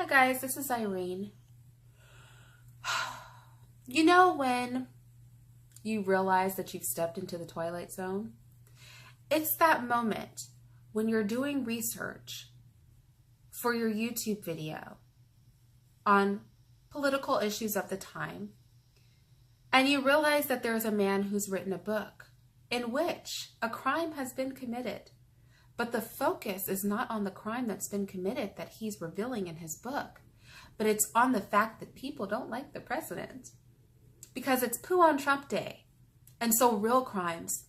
Hi guys, this is Irene. You know when you realize that you've stepped into the Twilight Zone? It's that moment when you're doing research for your YouTube video on political issues of the time, and you realize that there's a man who's written a book in which a crime has been committed. But the focus is not on the crime that's been committed that he's revealing in his book, but it's on the fact that people don't like the president because it's poo on Trump Day. And so real crimes,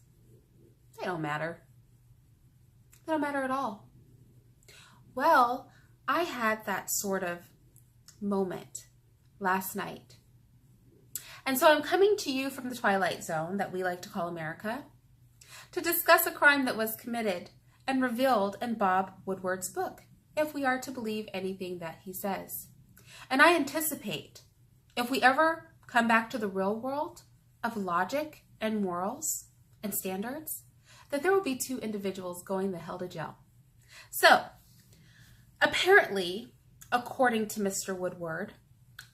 they don't matter. They don't matter at all. Well, I had that sort of moment last night. And so I'm coming to you from the Twilight Zone that we like to call America to discuss a crime that was committed and revealed in Bob Woodward's book, if we are to believe anything that he says. And I anticipate, if we ever come back to the real world of logic and morals and standards, that there will be two individuals going the hell to jail. So, apparently, according to Mr. Woodward,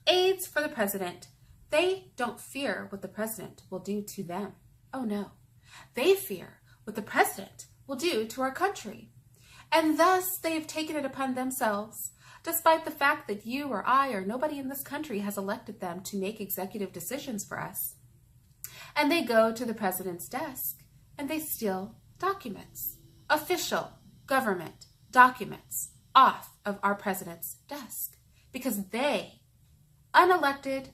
aides for the president, they don't fear what the president will do to them. Oh no, they fear what the president will do to our country. And thus they have taken it upon themselves, despite the fact that you or I or nobody in this country has elected them to make executive decisions for us. And they go to the president's desk and they steal documents, official government documents, off of our president's desk because they, unelected,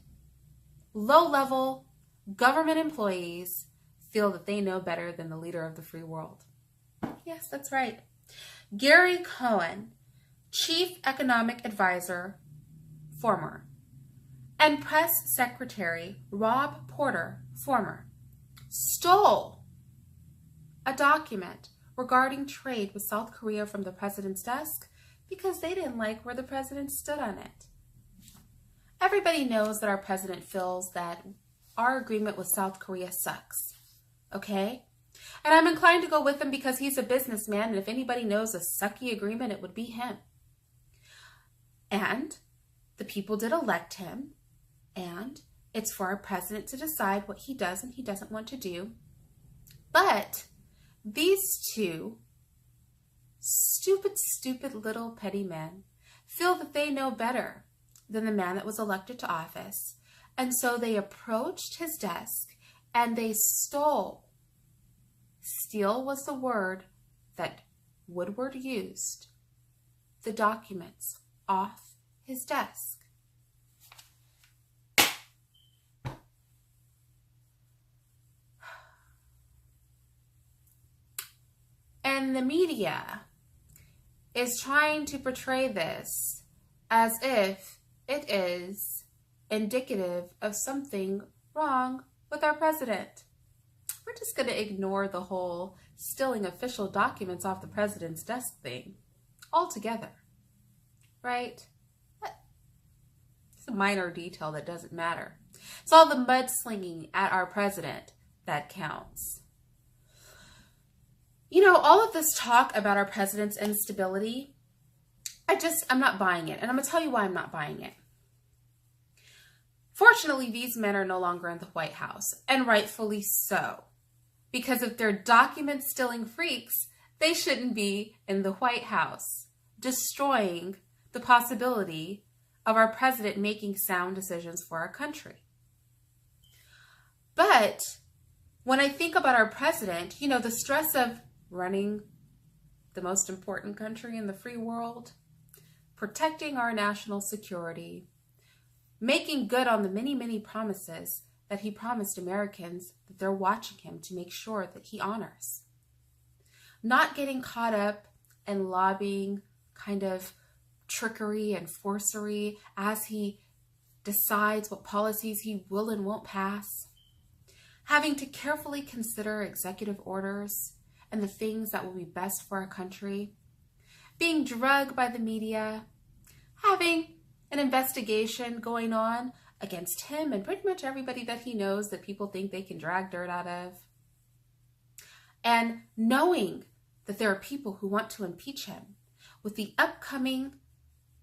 low-level government employees, feel that they know better than the leader of the free world. Yes, that's right. Gary Cohen, Chief Economic Advisor, former, and Press Secretary Rob Porter, former, stole a document regarding trade with South Korea from the president's desk because they didn't like where the president stood on it. Everybody knows that our president feels that our agreement with South Korea sucks, okay? And I'm inclined to go with him because he's a businessman, and if anybody knows a sucky agreement, it would be him. And the people did elect him, and it's for our president to decide what he does and he doesn't want to do. But these two stupid little petty men feel that they know better than the man that was elected to office. And so they approached his desk and they stole. Steal was the word that Woodward used, the documents off his desk. And the media is trying to portray this as if it is indicative of something wrong with our president. We're just going to ignore the whole stealing official documents off the president's desk thing altogether, right? It's a minor detail that doesn't matter. It's all the mudslinging at our president that counts. You know, all of this talk about our president's instability, I'm not buying it. And I'm going to tell you why I'm not buying it. Fortunately, these men are no longer in the White House, and rightfully so. Because if they're document-stealing freaks, they shouldn't be in the White House, destroying the possibility of our president making sound decisions for our country. But when I think about our president, you know, the stress of running the most important country in the free world, protecting our national security, making good on the many promises that he promised Americans that they're watching him to make sure that he honors. Not getting caught up in lobbying kind of trickery and forcery as he decides what policies he will and won't pass. Having to carefully consider executive orders and the things that will be best for our country. Being drugged by the media. Having an investigation going on against him and pretty much everybody that he knows that people think they can drag dirt out of. And knowing that there are people who want to impeach him with the upcoming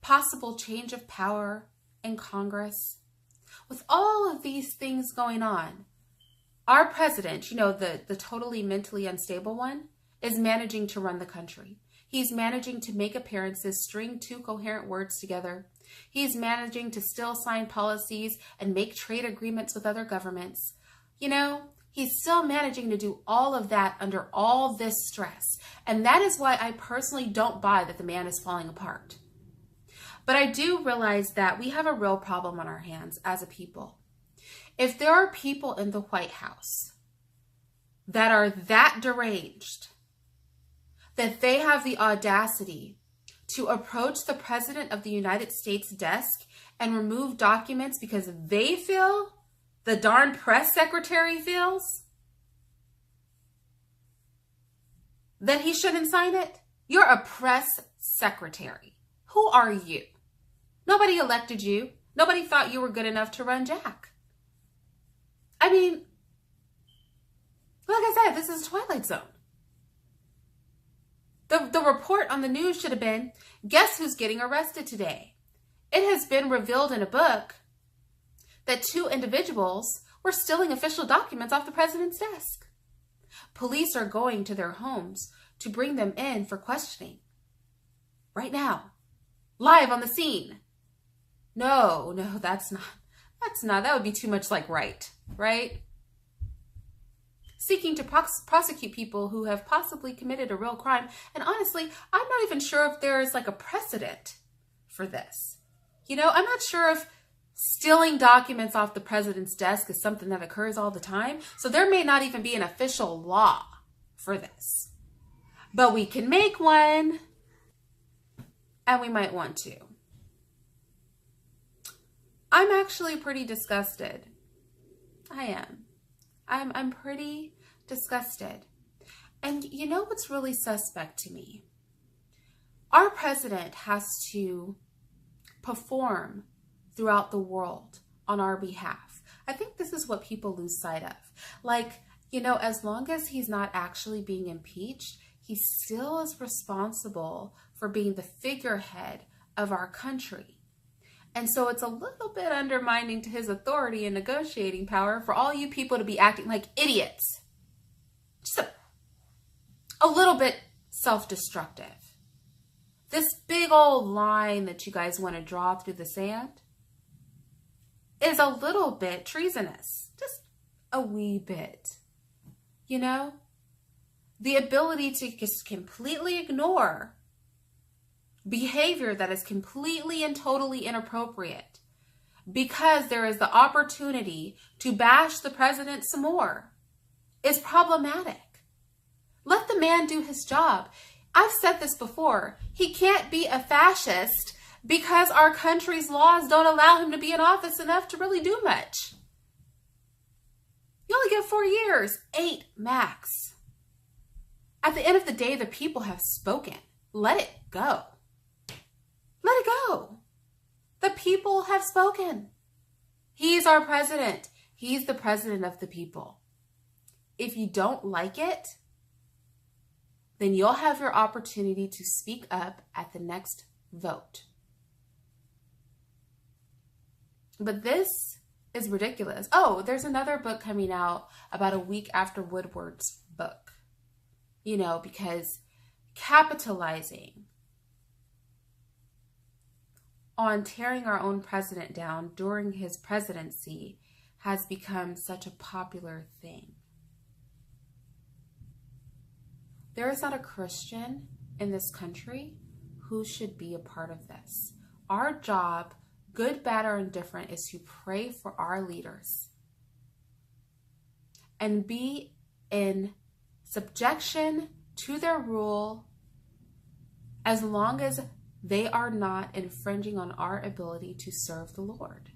possible change of power in Congress. With all of these things going on, our president, the totally mentally unstable one, is managing to run the country. He's managing to make appearances, string two coherent words together. He's managing to still sign policies and make trade agreements with other governments. He's still managing to do all of that under all this stress. And that is why I personally don't buy that the man is falling apart. But I do realize that we have a real problem on our hands as a people. If there are people in the White House that are that deranged, that they have the audacity to approach the President of the United States desk and remove documents because they feel the darn press secretary feels that he shouldn't sign it. You're a press secretary. Who are you? Nobody elected you. Nobody thought you were good enough to run Jack. I mean, like I said, this is a Twilight Zone. The report on the news should have been, guess who's getting arrested today? It has been revealed in a book that 2 individuals were stealing official documents off the president's desk. Police are going to their homes to bring them in for questioning. Right now. Live on the scene. No, that would be too much like right? Seeking to prosecute people who have possibly committed a real crime. And honestly, I'm not even sure if there's like a precedent for this. I'm not sure if stealing documents off the president's desk is something that occurs all the time. So there may not even be an official law for this. But we can make one, and we might want to. I'm actually pretty disgusted. I am. I'm pretty disgusted. And you know what's really suspect to me? Our president has to perform throughout the world on our behalf. I think this is what people lose sight of. As long as he's not actually being impeached, he still is responsible for being the figurehead of our country. And so it's a little bit undermining to his authority and negotiating power for all you people to be acting like idiots. Just a little bit self-destructive. This big old line that you guys want to draw through the sand is a little bit treasonous. Just a wee bit. The ability to just completely ignore behavior that is completely and totally inappropriate because there is the opportunity to bash the president some more is problematic. Let the man do his job. I've said this before. He can't be a fascist because our country's laws don't allow him to be in office enough to really do much. You only get 4 years, 8 max. At the end of the day, the people have spoken. Let it go. Let it go. The people have spoken. He's our president. He's the president of the people. If you don't like it, then you'll have your opportunity to speak up at the next vote. But this is ridiculous. Oh, there's another book coming out about a week after Woodward's book. Because capitalizing on tearing our own president down during his presidency has become such a popular thing. There is not a Christian in this country who should be a part of this. Our job, good, bad, or indifferent, is to pray for our leaders and be in subjection to their rule as long as they are not infringing on our ability to serve the Lord.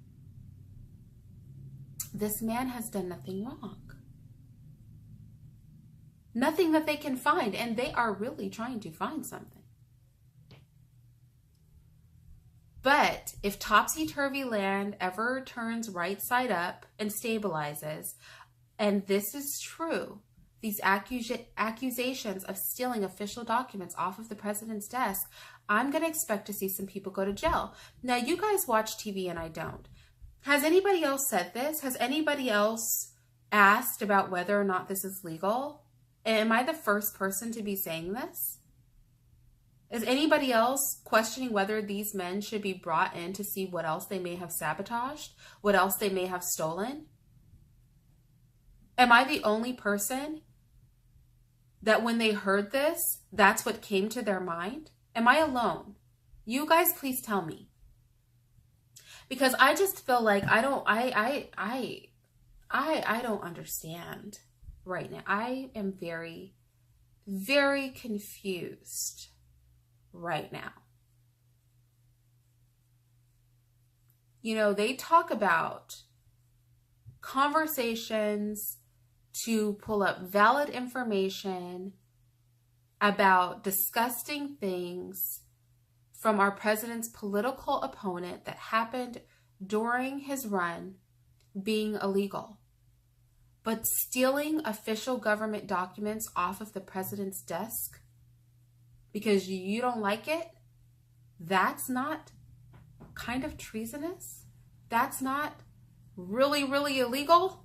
This man has done nothing wrong. Nothing that they can find, and they are really trying to find something. But if topsy-turvy land ever turns right side up and stabilizes, and this is true, these accusations of stealing official documents off of the president's desk, I'm going to expect to see some people go to jail. Now, you guys watch TV and I don't. Has anybody else said this? Has anybody else asked about whether or not this is legal? Am I the first person to be saying this? Is anybody else questioning whether these men should be brought in to see what else they may have sabotaged? What else they may have stolen? Am I the only person that when they heard this, that's what came to their mind? Am I alone? You guys, please tell me. Because I just feel like I don't understand right now. I am very, very confused right now. You know, they talk about conversations to pull up valid information about disgusting things from our president's political opponent that happened during his run being illegal. But stealing official government documents off of the president's desk because you don't like it, that's not kind of treasonous? That's not really, really illegal?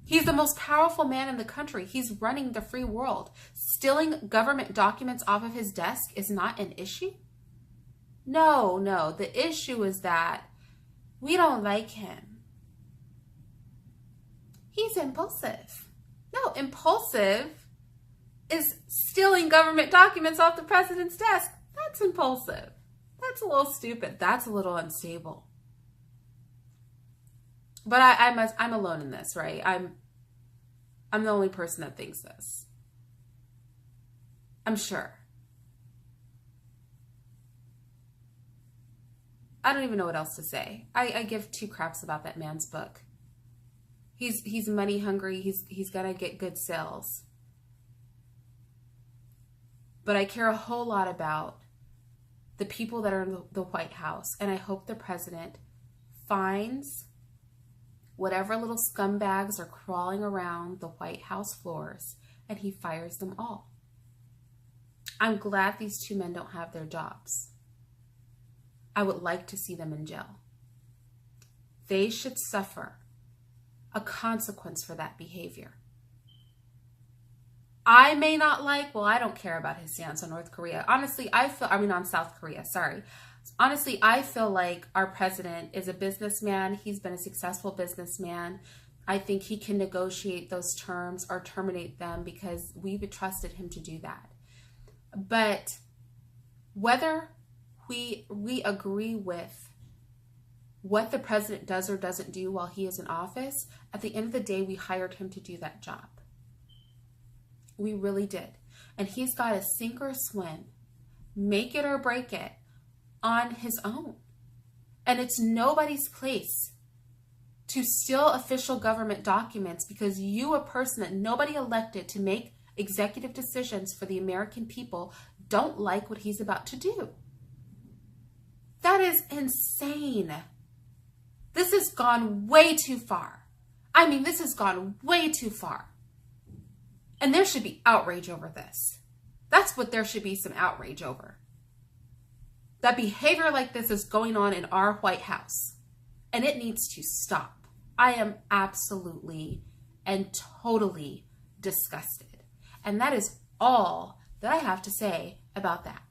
He's the most powerful man in the country. He's running the free world. Stealing government documents off of his desk is not an issue? No. The issue is that we don't like him. He's impulsive. No, impulsive is stealing government documents off the president's desk. That's impulsive. That's a little stupid. That's a little unstable. But I'm alone in this, right? I'm the only person that thinks this. I'm sure. I don't even know what else to say. I give two craps about that man's book. He's money hungry. He's gonna get good sales. But I care a whole lot about the people that are in the White House, and I hope the president finds whatever little scumbags are crawling around the White House floors, and he fires them all. I'm glad these two men don't have their jobs. I would like to see them in jail. They should suffer a consequence for that behavior. I may not like, well, I don't care about his stance on North Korea. Honestly, on South Korea, sorry. Honestly, I feel like our president is a businessman. He's been a successful businessman. I think he can negotiate those terms or terminate them because we've trusted him to do that. But whether we agree with what the president does or doesn't do while he is in office, at the end of the day, we hired him to do that job. We really did. And he's got to sink or swim, make it or break it on his own. And it's nobody's place to steal official government documents because you, a person that nobody elected to make executive decisions for the American people, don't like what he's about to do. That is insane. This has gone way too far. I mean, this has gone way too far. And there should be outrage over this. That's what there should be some outrage over. That behavior like this is going on in our White House. And it needs to stop. I am absolutely and totally disgusted. And that is all that I have to say about that.